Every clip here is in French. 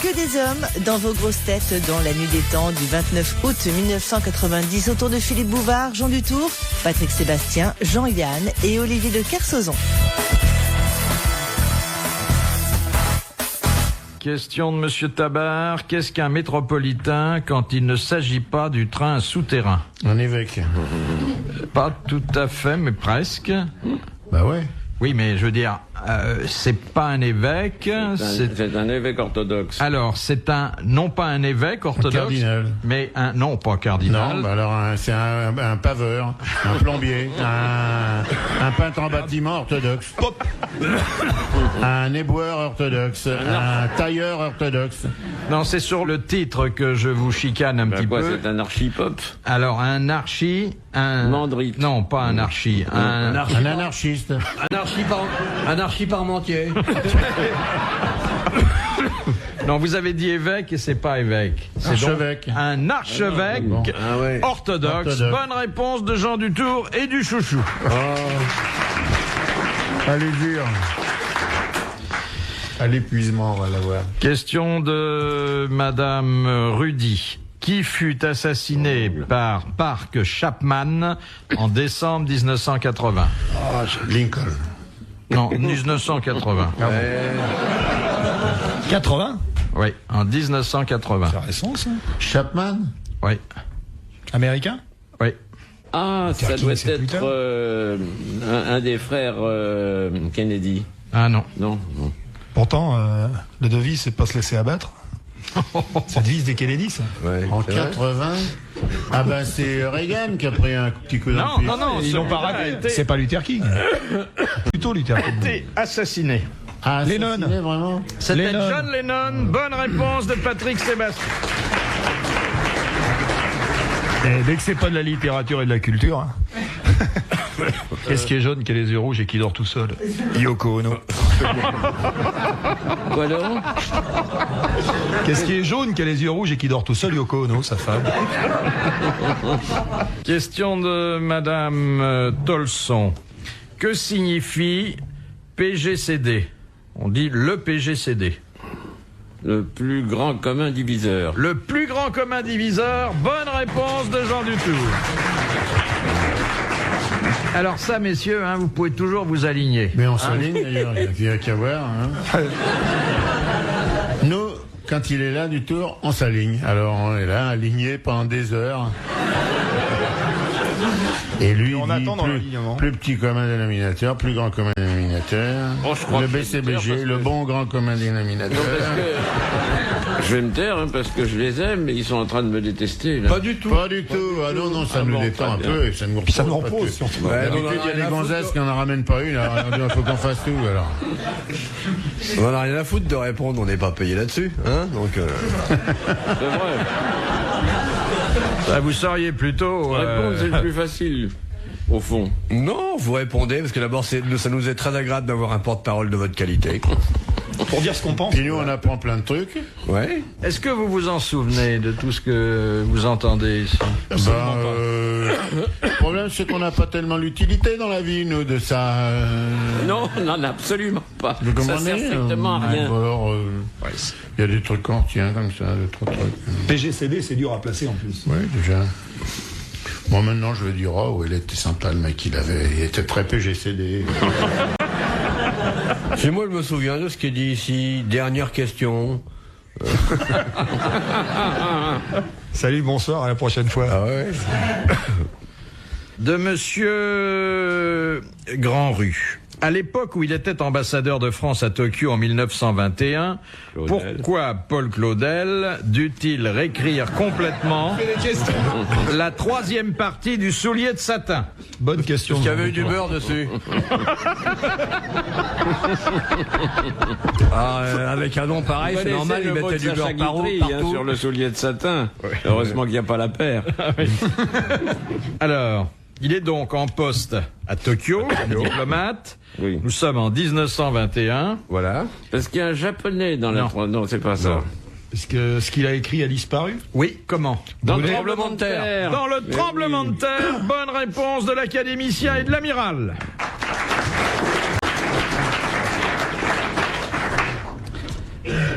que des hommes dans vos grosses têtes dans la nuit des temps du 29 août 1990 autour de Philippe Bouvard, Jean Dutour, Patrick Sébastien, Jean-Yann et Olivier de Kersauzon. Question de Monsieur Tabar. Qu'est-ce qu'un métropolitain quand il ne s'agit pas du train souterrain? Un évêque. Pas tout à fait, mais presque. Bah ouais. Oui, mais je veux dire, c'est pas un évêque. C'est un évêque orthodoxe. Alors, c'est non pas un évêque orthodoxe, cardinal. Mais non, pas cardinal. Non, bah alors c'est un paveur, un plombier, un peintre en bâtiment orthodoxe, un éboueur orthodoxe, un tailleur orthodoxe. Non, c'est sur le titre que je vous chicane un petit peu. C'est un archipop. Alors, un Mandrite. Non, pas un archi. Un anarchiste. Un archi-parmentier. Non, vous avez dit évêque et c'est pas évêque. C'est Archevêque. donc un archevêque orthodoxe. Bonne réponse de Jean Dutour et du chouchou. Allez, dur. À l'épuisement, on va l'avoir. Question de Madame Rudy. Qui fut assassiné par Park Chapman en décembre 1980? Lincoln. Non, 1980. 80? Oui, en 1980. C'est récent, ça. Chapman. Oui, Américain? oui. Ah, ça doit c'est plus tard. être un des frères Kennedy. Ah non. Non. Pourtant, la devise, c'est pas se laisser abattre. C'est la devise des Kennedy, ça. Ouais, En 80. Ah ben c'est Reagan qui a pris un petit coup dans le pied. Non, Ils l'ont pas raté. C'est pas Luther King. Plutôt Luther King. Été assassiné. Ah, Lennon. assassiné, vraiment. C'était Lennon. John Lennon. Bonne réponse de Patrick Sébastien. Et dès que c'est pas de la littérature et de la culture. Hein. Qu'est-ce qui est jaune, qui a les yeux rouges et qui dort tout seul? Yoko Ono. Quoi donc? Qu'est-ce qui est jaune, qui a les yeux rouges et qui dort tout seul? Yoko Ono, sa femme. Question de Madame Tolson. Que signifie PGCD? On dit le PGCD. Le plus grand commun diviseur. Le plus grand commun diviseur. Bonne réponse de Jean Dutour. Alors ça, messieurs, vous pouvez toujours vous aligner. Mais on s'aligne d'ailleurs, il n'y a qu'à voir. Nous, quand il est là du tour, on s'aligne. Alors on est là, aligné pendant des heures. Et lui, on il dit attend dans l'alignement. plus petit commun dénominateur, plus grand commun dénominateur. Oh, je crois le que je vais me taire BCBG, parce le que- bon grand commun dénominateur. Je vais me taire parce que je les aime, mais ils sont en train de me détester. Là. Pas du tout. Pas du tout. Ah non, ça nous bon, détend un très peu et ça nous repose. Ça nous pas repose, que- surtout. Ouais, D'habitude, il y a des gonzesses qui n'en ramènent pas une. Alors, il faut qu'on fasse tout. Alors. On n'a rien à foutre de répondre, on n'est pas payé là-dessus, hein, donc. C'est vrai. Vous sauriez plutôt... Répondre, c'est le plus facile, au fond. Non, vous répondez parce que d'abord ça nous est très agréable d'avoir un porte-parole de votre qualité. Pour dire ce qu'on pense. Puis nous, on apprend plein de trucs. Ouais. Est-ce que vous vous en souvenez de tout ce que vous entendez ici? Le problème, c'est qu'on n'a pas tellement l'utilité dans la vie, nous, de ça. Non, non, absolument pas. Vous Ça comprenez, sert strictement à rien. Alors, il y a des trucs qu'on retient comme ça, deux, trois trucs. PGCD, c'est dur à placer en plus. Oui, déjà. Bon, maintenant, je vais dire, il était sympa, le mec, il était très PGCD. Chez moi, je me souviens de ce qui est dit ici. Dernière question. Salut, bonsoir, à la prochaine fois. Ah ouais. De Monsieur Grandrue. À l'époque où il était ambassadeur de France à Tokyo en 1921, Claudel. pourquoi Paul Claudel dut-il réécrire complètement la troisième partie du soulier de satin? Bonne question. Parce qu'il y avait eu du beurre dessus. Avec un nom pareil, c'est normal, il mettait du beurre partout. Sur le soulier de satin. Heureusement qu'il n'y a pas la paire. Alors, il est donc en poste à Tokyo, diplomate. Oui. Nous sommes en 1921. Voilà. Parce qu'il y a un japonais dans la... Non, c'est pas ça. Est-ce que ce qu'il a écrit a disparu? Oui, comment? Dans le Brûlé. tremblement de terre. Dans le tremblement de terre. Bonne réponse de l'académicien et de l'amiral.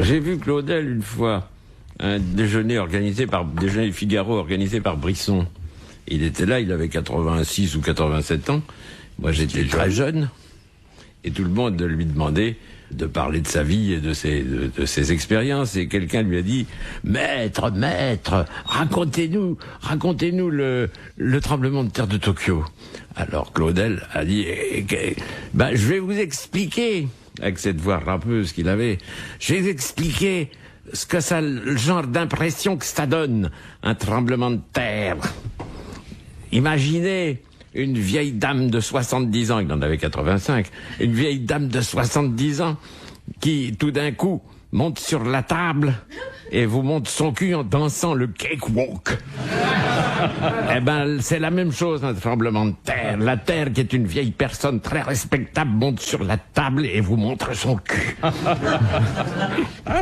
J'ai vu Claudel une fois, un déjeuner Figaro organisé par Brisson. Il était là, il avait 86 ou 87 ans. Moi, j'étais très jeune. Et tout le monde lui demandait de parler de sa vie et de ses expériences. Et quelqu'un lui a dit, Maître, racontez-nous le tremblement de terre de Tokyo. Alors Claudel a dit, je vais vous expliquer, avec cette voix rappeuse qu'il avait, je vais vous expliquer le genre d'impression que ça donne, un tremblement de terre. Imaginez une vieille dame de 70 ans, il en avait 85, une vieille dame de 70 ans qui, tout d'un coup, monte sur la table et vous monte son cul en dansant le cakewalk. Eh ben, c'est la même chose, un tremblement de terre. La terre, qui est une vieille personne très respectable, monte sur la table et vous montre son cul.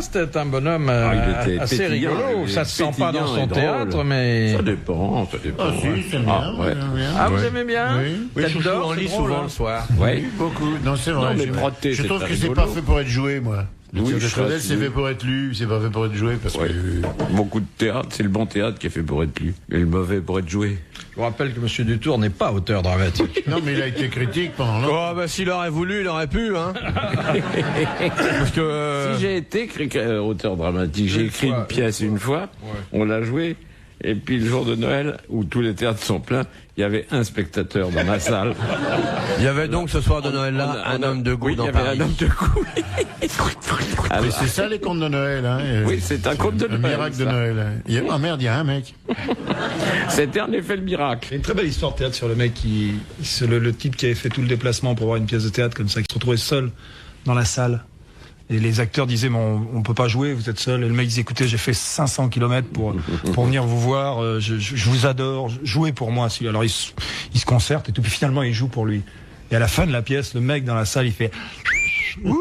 C'était un bonhomme il était assez pétillant, rigolo. Ça se sent pas dans son théâtre, mais... Ça dépend. Ah si, c'est bien. vous aimez bien? Oui, Tête je d'or, en c'est lis drôle, souvent hein. le soir. Oui. Beaucoup. Non, c'est vrai. Non, mais Proté, je c'est trouve très que c'est rigolo. pas fait pour être joué, moi. Oui, Le je Claudel, suis c'est assez- fait pour être lu, c'est pas fait pour être joué, parce Ouais. que... Beaucoup de théâtre, c'est le bon théâtre qui est fait pour être lu, et le mauvais pour être joué. Je vous rappelle que M. Dutour n'est pas auteur dramatique. Non, mais il a été critique pendant longtemps. Oh, s'il aurait voulu, il aurait pu, hein. Parce que... Si j'ai été auteur dramatique, j'ai écrit une pièce une fois, on l'a jouée, et puis le jour de Noël, où tous les théâtres sont pleins, il y avait un spectateur dans ma salle. Il y avait donc ce soir de Noël-là un homme de goût oui, dans il y avait Paris. un homme de goût. Ah, Mais c'est ça les contes de Noël, hein. Oui, c'est un conte de Le Noël, miracle de ça. Noël. Hein. Ah merde, il y a un mec. C'était en effet le miracle. Il y a une très belle histoire de théâtre sur le mec c'est le type qui avait fait tout le déplacement pour voir une pièce de théâtre comme ça, qui se retrouvait seul dans la salle. Et les acteurs disaient, mais on peut pas jouer, vous êtes seul. Et le mec disait, écoutez, j'ai fait 500 km pour venir vous voir, je vous adore, jouez pour moi. Alors il se concerte et tout, puis finalement il joue pour lui. Et à la fin de la pièce, le mec dans la salle, il fait... Ouh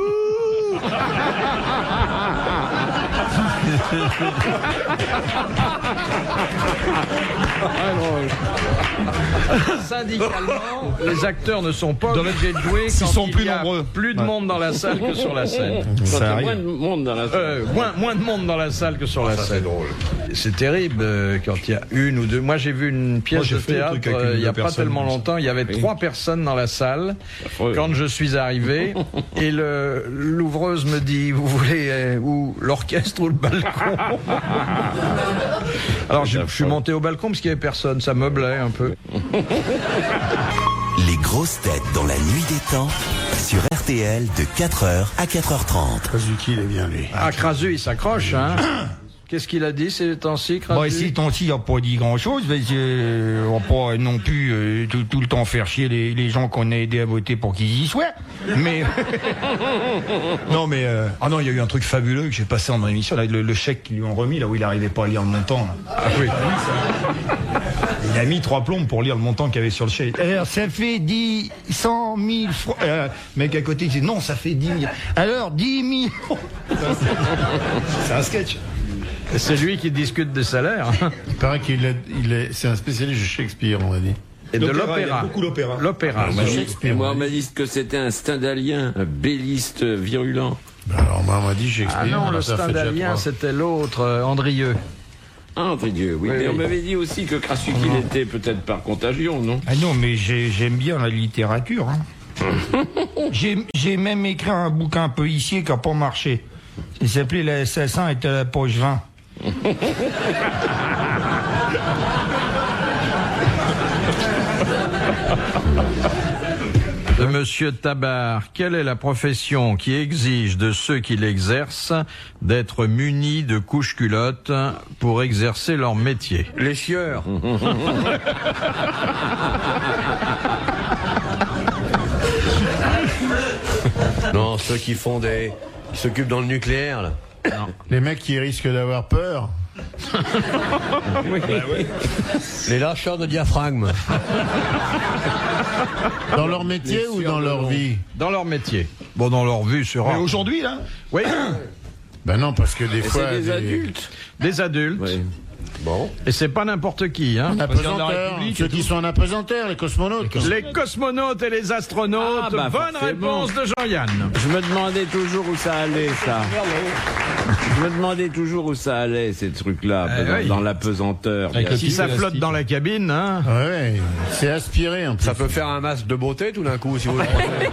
Syndicalement, les acteurs ne sont pas obligés de jouer quand sont il plus y a nombreux. plus de monde dans la salle que sur la scène. Quand il y Ça a arrive. moins de monde dans la salle. Moins de monde dans la salle que sur la scène. C'est terrible quand il y a une ou deux. Moi, j'ai vu une pièce Moi, j'ai de fait des théâtre trucs avec une ou il y a deux pas personnes, tellement comme ça. longtemps. Il y avait 3 personnes dans la salle Affreux. quand je suis arrivé et l'ouvreuse me dit, vous voulez où l'orchestre ou le balcon? Alors je suis monté au balcon parce qu'il y avait personne. Ça meublait un peu. Les grosses têtes dans la nuit des temps sur RTL de 4h à 4h30. Kazuki, il est bien, lui. Ah, Crasu, il s'accroche, hein. Qu'est-ce qu'il a dit ces temps-ci, Crasu? Bon, ici, Tonti n'a pas dit grand-chose, mais on va pas non plus tout le temps faire chier les gens qu'on a aidés à voter pour qu'ils y soient. Mais non, mais ah non, il y a eu un truc fabuleux que j'ai passé dans l'émission, là, le chèque qu'ils lui ont remis, là où il n'arrivait pas à lire le montant. Là. Ah oui. Il a mis 3 plombes pour lire le montant qu'il y avait sur le chèque. Alors, ça fait 100 000 francs. Mec à côté, il dit non, ça fait 10 000. Alors, 10 000. C'est un sketch. C'est lui qui discute des salaires. Il paraît c'est un spécialiste de Shakespeare, on va dire. Et de Il y a l'opéra. beaucoup l'opéra. L'opéra. Et moi, on m'a dit que c'était un stendhalien, un belliste virulent. Ben alors, moi, on m'a dit Shakespeare. Ah non, le ça fait déjà Stendhalien, 3. c'était l'autre, Andrieux. Ah, entre Dieu, oui. Oui, Mais oui. on m'avait dit aussi que Krasuki l'était peut-être par contagion, non? Ah non, mais j'aime bien la littérature. Hein. J'ai même écrit un bouquin policier qui n'a pas marché. Il s'appelait L'assassin était à la poche 20. De Monsieur Tabar, quelle est la profession qui exige de ceux qui l'exercent d'être munis de couches-culottes pour exercer leur métier? Les chieurs. Non, ceux qui s'occupent dans le nucléaire, là. Les mecs qui risquent d'avoir peur. Les lâcheurs de diaphragme. Dans leur métier ou dans leur vie? Dans leur métier. Bon, dans leur vue, sur Mais aujourd'hui, là, Oui, Ben non, parce que des Et fois... c'est des adultes. des adultes. Oui. Bon. Et c'est pas n'importe qui, hein. Apesanteur, ceux qui sont en apesanteur, les cosmonautes. Les cosmonautes et les astronautes. Ah, bah, Bonne forcément. réponse de Jean-Yann. Je me demandais toujours où ça allait, ça. Je me demandais toujours où ça allait, ces trucs-là, oui. dans l'apesanteur. Avec le Si ça flotte dans la cabine, hein. Ouais, c'est aspiré en plus. Ça peut faire un masque de beauté tout d'un coup si vous le prenez.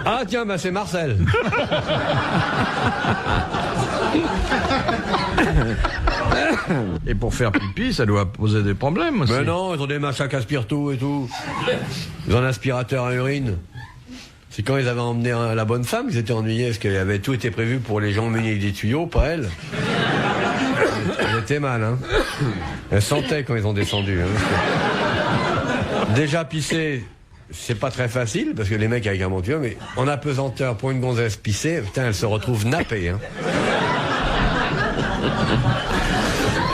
Ah tiens, bah c'est Marcel. Et pour faire pipi, ça doit poser des problèmes aussi. Mais non, ils ont des machins qui aspirent tout et tout. Ils ont un aspirateur à urine. C'est quand ils avaient emmené la bonne femme qu'ils étaient ennuyés, parce qu'il avait tout été prévu pour les gens munis des tuyaux, pas elle. Elle était mal, hein. Elle sentait quand ils ont descendu. Hein. Déjà pisser, c'est pas très facile, parce que les mecs avec un bon tuyau, mais en apesanteur, pour une gonzesse pisser, putain, elle se retrouve nappée. Hein.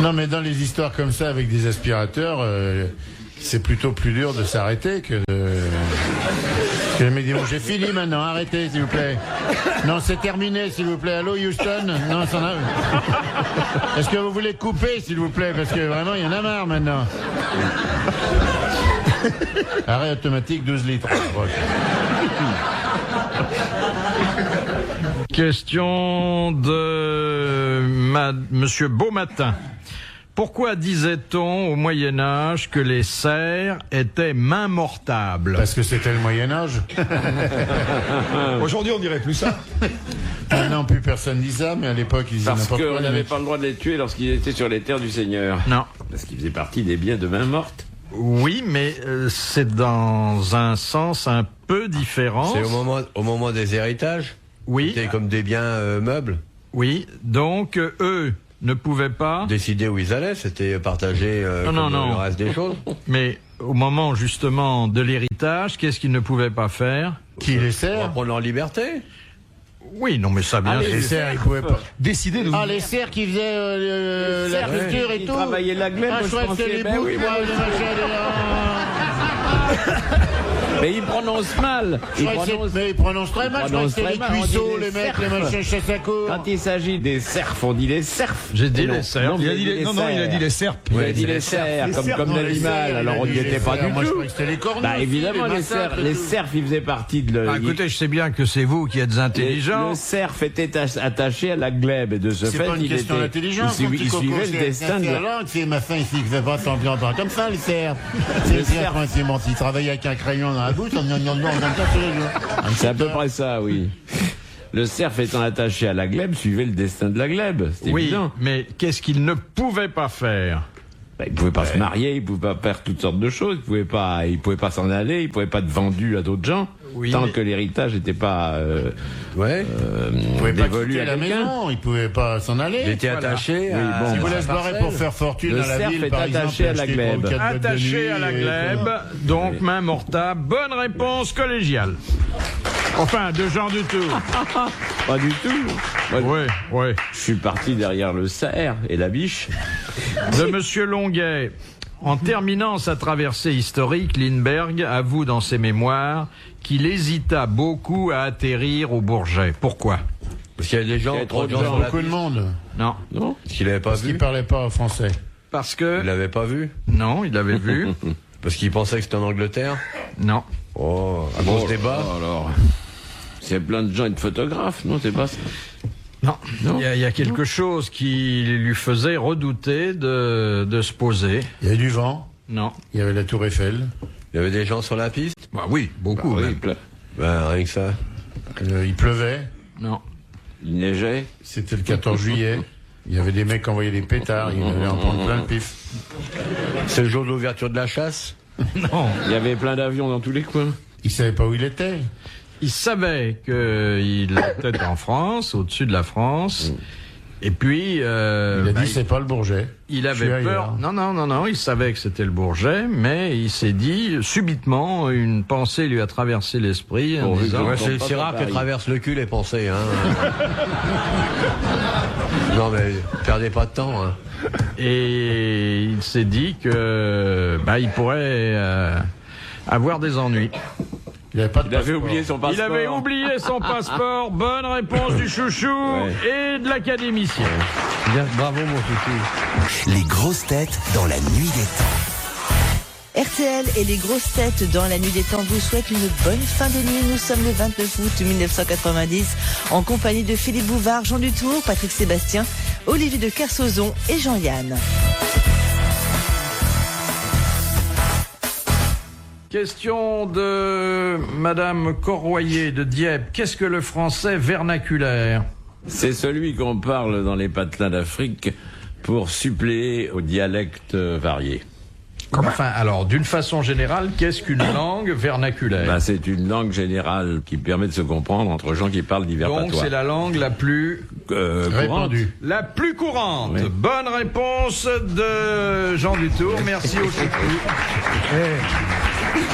Non, mais dans les histoires comme ça avec des aspirateurs, c'est plutôt plus dur de s'arrêter que de... Que les mecs disent, bon, j'ai fini maintenant, arrêtez s'il vous plaît. Non, c'est terminé s'il vous plaît. Allô Houston? Non, ça n'a... Est-ce que vous voulez couper s'il vous plaît? Parce que vraiment, il y en a marre maintenant. Arrêt automatique, 12 litres. Question de Monsieur Beaumatin. Pourquoi disait-on au Moyen-Âge que les cerfs étaient mains mortables? Parce que c'était le Moyen-Âge. Aujourd'hui, on dirait plus ça. Maintenant, plus personne dit ça, mais à l'époque, ils disaient Parce n'importe quoi. qu'on n'avait pas le droit de les tuer lorsqu'ils étaient sur les terres du Seigneur. Non. Parce qu'ils faisaient partie des biens de main morte. Oui, mais c'est dans un sens un peu différent. C'est au moment des héritages. Oui, C'était comme des biens meubles. oui. Donc, eux ne pouvaient pas... Décider où ils allaient, c'était partager comme le reste des choses. Mais au moment, justement, de l'héritage, qu'est-ce qu'ils ne pouvaient pas faire? Qui les Pour sert? prendre leur liberté. Oui, non, mais ça, bien sûr. Les cerfs, ils pouvaient pas. Décider de vous... Ah, les cerfs qui faisaient la culture et Ils tout. travaillaient la glèbe, Ah, je croyais que c'était les boucs, moi, le machin Mais ils prononcent mal. mais ils prononcent très mal. Je croyais que c'était les cuisseaux, les mecs, les machins chasse à cour. Quand il s'agit des cerfs, on dit les cerfs. J'ai dit Non, les cerfs. non, Il a dit les... Non, non, il a dit les serpes. Il a dit les cerfs, comme l'animal, alors on n'y était pas du Moi, je tout. croyais que c'était les corneaux. Bah aussi, évidemment, les massacres et tout. cerfs, ils faisaient partie de... Ah, écoutez, je sais bien que c'est vous qui êtes intelligent. Le cerf était attaché à la glèbe et de ce C'est fait, pas une il question était... d'intelligence. Il suivait le destin de... C'est ma fin ici qui fait pas semblant comme ça, le cerf. C'est cerf. c'est bon. Il travaille avec un crayon dans la bouche, on C'est à peu près ça, oui. Le cerf étant attaché à la glèbe suivait le destin de la glèbe, c'est Oui, évident. mais qu'est-ce qu'ils ne pouvaient pas faire? Bah, il pouvait pas se marier, il pouvait pas faire toutes sortes de choses, il pouvait pas s'en aller, il pouvait pas être vendu à d'autres gens, Oui, tant mais- que l'héritage n'était pas Ouais. Il pouvait pas dévolu quitter à la quelqu'un. maison, il pouvait pas s'en aller. Il était attaché à... Si vous sa laissez barrer parcelle. pour faire fortune Le dans la cerf ville, est par attaché exemple, à la acheter glèbe. 3 ou 4 bottes de Attaché nuit à la et- glèbe, donc main mortable. Bonne réponse collégiale. Enfin, de Jean Dutour. Pas du tout. Moi, Oui, oui. je suis parti derrière le cerf et la biche. De Monsieur Longuet. En terminant sa traversée historique, Lindbergh avoue dans ses mémoires qu'il hésita beaucoup à atterrir au Bourget. Pourquoi? Parce qu'il y avait des gens, Il y avait trop trop de de gens gens. sur la Beaucoup de piste. monde. Non. Non? Parce qu'il avait pas Parce vu. qu'ils parlaient pas français. Parce que... Il l'avait pas vu. Non, il avait vu. Parce qu'il pensait que c'était en Angleterre. Non. Oh, à cause des bas. Alors, c'est plein de gens et de photographes, non? C'est pas ça? Non. Non. Il y a quelque chose qui lui faisait redouter de se poser. Il y avait du vent, Non. il y avait la Tour Eiffel, Il y avait des gens sur la piste. Bah oui, beaucoup. Oui, même. plein. Ben, rien que ça. il pleuvait, Non. Il neigeait. c'était le 14 juillet. Il y avait des mecs qui envoyaient des pétards, il allait en prendre plein le pif. C'est le jour de l'ouverture de la chasse. Non. Il y avait plein d'avions dans tous les coins. Il savait pas où il était. Il savait qu'il était en France, au-dessus de la France. Et puis, Il a dit c'est pas le Bourget. il Je suis avait ailleurs. peur. Non, il savait que c'était le Bourget, mais il s'est dit, subitement, une pensée lui a traversé l'esprit en Pourvu disant, que- Ouais, Ils c'est sont c'est pas rare que Paris. traverse le cul les pensées. Hein. Non mais perdez pas de temps. Hein. et il s'est dit que, il pourrait avoir des ennuis. Il avait pas de Il avait passeport. oublié son passeport. Il avait oublié son passeport. Bonne réponse du chouchou et de l'académicien. Bien, bravo mon chouchou. Les grosses têtes dans la nuit des temps. RTL et les grosses têtes dans la nuit des temps vous souhaitent une bonne fin de nuit. Nous sommes le 29 août 1990 en compagnie de Philippe Bouvard, Jean Dutour, Patrick Sébastien, Olivier de Kersauzon et Jean-Yann. Question de Madame Corroyer de Dieppe. Qu'est-ce que le français vernaculaire? C'est celui qu'on parle dans les patelins d'Afrique pour suppléer aux dialectes variés. Enfin, alors, d'une façon générale, qu'est-ce qu'une langue vernaculaire? Ben, c'est une langue générale qui permet de se comprendre entre gens qui parlent divers patois. Donc, c'est la langue la plus Répandue. La plus courante. Oui. Bonne réponse de Jean Dutour. Merci au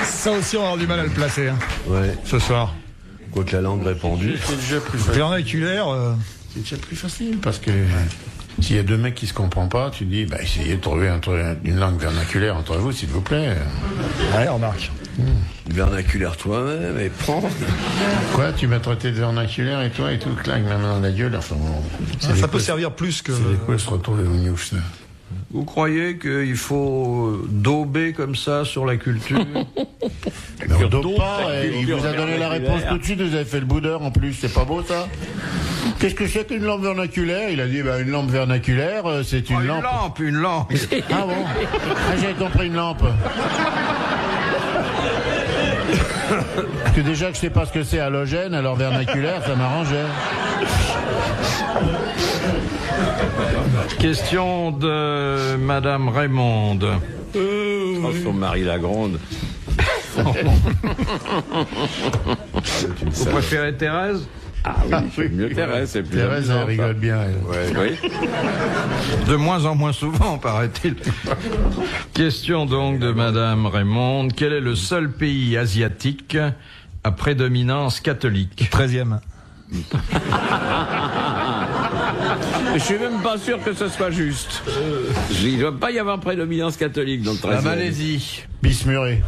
Ça aussi, on va avoir du mal à le placer Ouais. ce soir. Quoique la langue répandue. C'est déjà plus facile. Vernaculaire, C'est déjà plus facile parce que s'il y a deux mecs qui se comprennent pas, tu dis, bah, essayez de trouver une langue vernaculaire entre vous, s'il vous plaît. ouais, remarque. Vernaculaire toi-même et prends. Quoi, tu m'as traité de vernaculaire et toi et tout, claque ma main dans la gueule. Enfin, bon, Ça peut servir plus que... c'est quoi se retrouver au news, ça? Vous croyez qu'il faut dauber comme ça sur la culture? Mais on dope pas, et il vous a donné la réponse tout de suite, vous avez fait le boudeur en plus, c'est pas beau ça? Qu'est-ce que c'est qu'une lampe vernaculaire? Il a dit, bah, une lampe vernaculaire, c'est une lampe. Une lampe. Ah bon? Ah, j'ai compris, une lampe. Parce que déjà que je sais pas ce que c'est halogène, alors vernaculaire, ça m'arrangeait. Question de Madame Raymonde. Son mari Lagronde. Vous préférez Thérèse? Ah oui, mieux Thérèse, c'est plus Thérèse, elle amusant, rigole bien, elle. Oui. De moins en moins souvent, paraît-il. Question donc de Madame Raymonde. Quel est le seul pays asiatique à prédominance catholique? 13e. Je suis même pas sûr que ce soit juste. Il ne doit pas y avoir prédominance catholique dans le 13e. La Malaisie. Bismuré.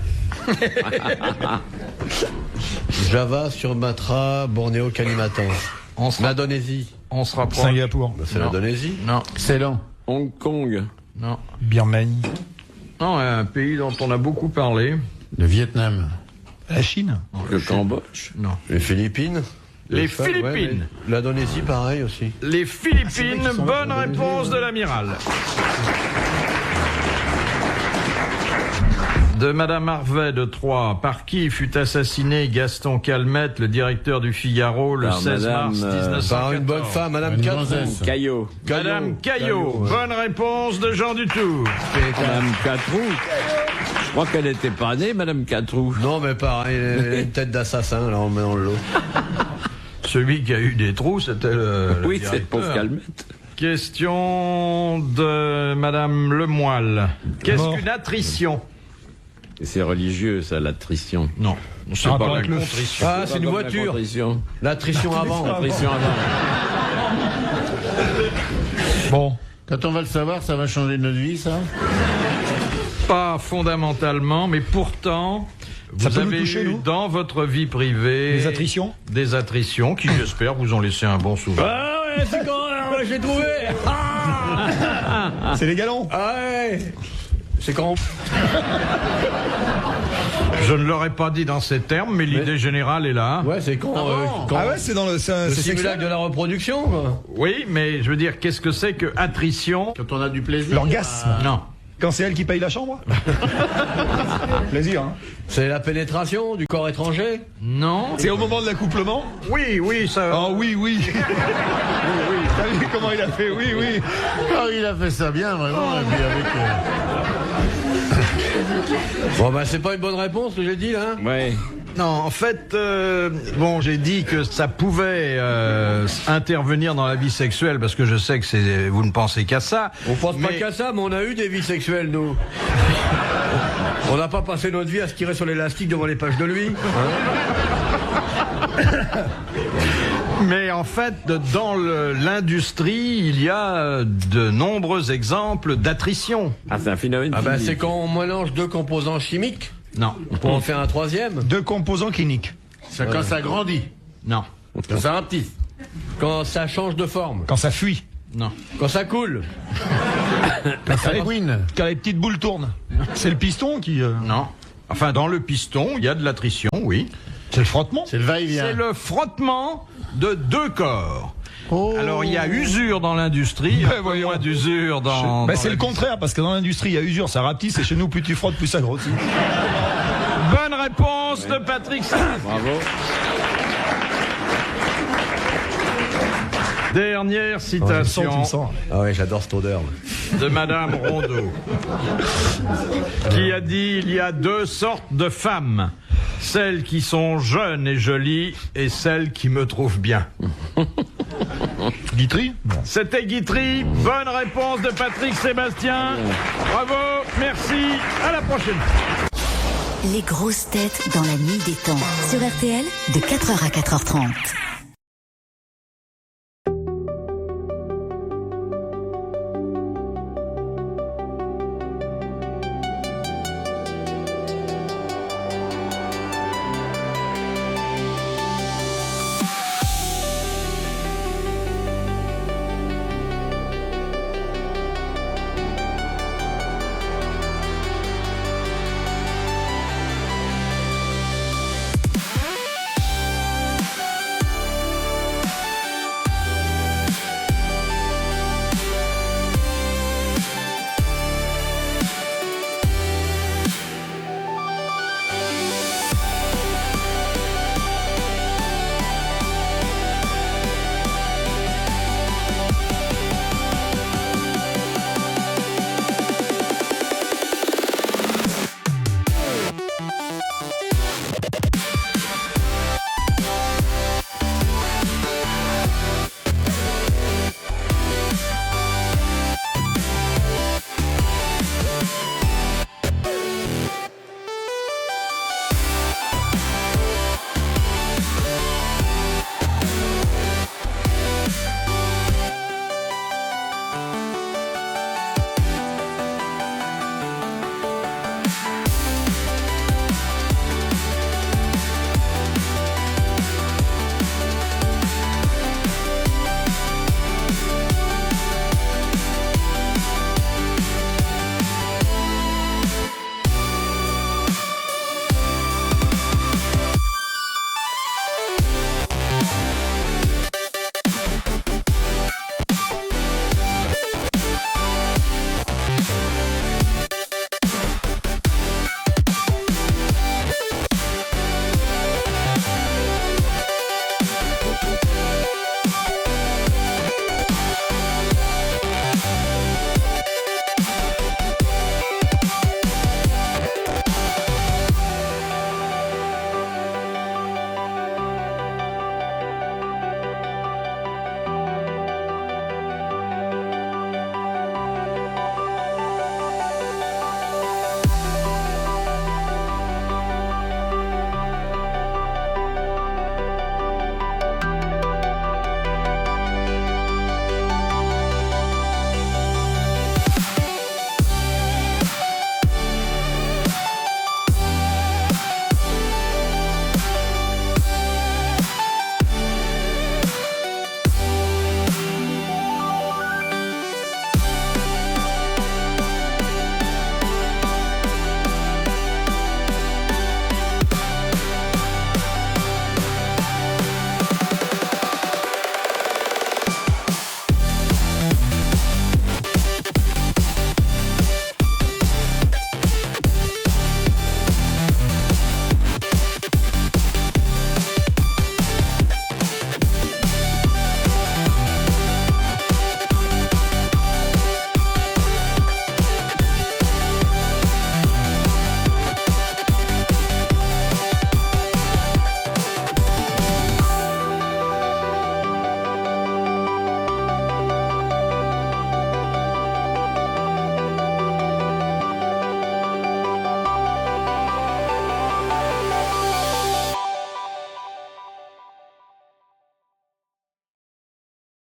Java, Sumatra, Bornéo, Kalimantan. L'Indonésie. On se rapproche. Singapour. C'est Non. l'Indonésie. Non, C'est lent. Hong Kong. non. Birmanie. Non, un pays dont on a beaucoup parlé. Le Vietnam. La Chine. Le Cambodge. Non. Les Philippines. Les Ouais, Philippines. mais l'Indonésie, pareil aussi. Les Philippines, bonne réponse de l'amiral. De Madame Harvet de Troyes, par qui fut assassiné Gaston Calmette, le directeur du Figaro, le Par 16 Madame, mars 1914? Par une bonne femme, Madame Une Catrou. gonzesse. Caillot. Madame Caillot, ouais. bonne réponse de Jean Dutour. Madame Catrou. Je crois qu'elle n'était pas née, Madame Catrou. Non, mais pareil, elle a une tête d'assassin, là, on met dans le lot. Celui qui a eu des trous, c'était le Oui, c'est directeur. pour Calmette. Question de Madame Lemoyle. Qu'est-ce Mort. qu'une attrition? Et c'est religieux, ça, l'attrition. Non, c'est Rapport pas la avec le- contrition. Ah, c'est une Pas comme la voiture. contrition. L'attrition avant. Contrition avant. Bon. Quand on va le savoir, ça va changer notre vie, ça? Pas fondamentalement, mais pourtant, Ça vous peut nous avez toucher, eu nous dans votre vie privée Les attritions. des attritions qui, j'espère, vous ont laissé un bon souvenir. Ah ouais, c'est quand j'ai trouvé. C'est les galons. Ah ouais. C'est quand Je ne l'aurais pas dit dans ces termes, mais l'idée générale est là. Ouais, c'est quand, quand Ah ouais, c'est dans le... le C'est simulacre sexuel. de la reproduction, quoi. Oui, mais je veux dire, qu'est-ce que c'est que attrition? Quand on a du plaisir. L'orgasme. Non. Quand c'est elle qui paye la chambre. Plaisir, hein. C'est la pénétration du corps étranger. Non. C'est au moment de l'accouplement. Oui, oui, ça. Oh oui, oui. oui, oui. T'as vu comment il a fait? Oui, oui. Ah, il a fait ça bien, vraiment. Et puis avec, Bon, bah, c'est pas une bonne réponse, que j'ai dit, là. Ouais. Non, en fait, bon, j'ai dit que ça pouvait intervenir dans la vie sexuelle parce que je sais que vous ne pensez qu'à ça. On pense pas Mais- qu'à ça, mais on a eu des vies sexuelles, nous. On n'a pas passé notre vie à se tirer sur l'élastique devant les pages de lui. Mais en fait, dans l'industrie, il y a de nombreux exemples d'attrition. Ah, c'est un phénomène. Ah bah, physique. c'est quand on mélange deux composants chimiques Non, pour en faire un troisième. Deux composants cliniques. c'est quand ça grandit. non, Quand ça rapetisse. Quand ça change de forme. Quand ça fuit. non. Quand ça coule. La Fréguine. Quand les petites boules tournent. C'est le piston qui... Non. Enfin, dans le piston, il y a de l'attrition, oui. C'est le frottement. C'est le va-et-vient. C'est le frottement de deux corps. Oh. Alors, il y a usure dans l'industrie, un peu voyons. moins d'usure dans... Bah, dans c'est la le contraire, parce que dans l'industrie, il y a usure, ça rapetisse, et chez nous, plus tu frottes, plus ça grossit. Bonne réponse de Patrick Sébastien. Bravo. Dernière Tu le citation sens. Ah ouais, j'adore cette odeur. de Madame Rondeau, qui a dit: il y a deux sortes de femmes, celles qui sont jeunes et jolies et celles qui me trouvent bien. Guitry. C'était Guitry. Bonne réponse de Patrick Sébastien. Bravo, merci, à la prochaine. Les grosses têtes dans la nuit des temps. Sur RTL, de 4h à 4h30.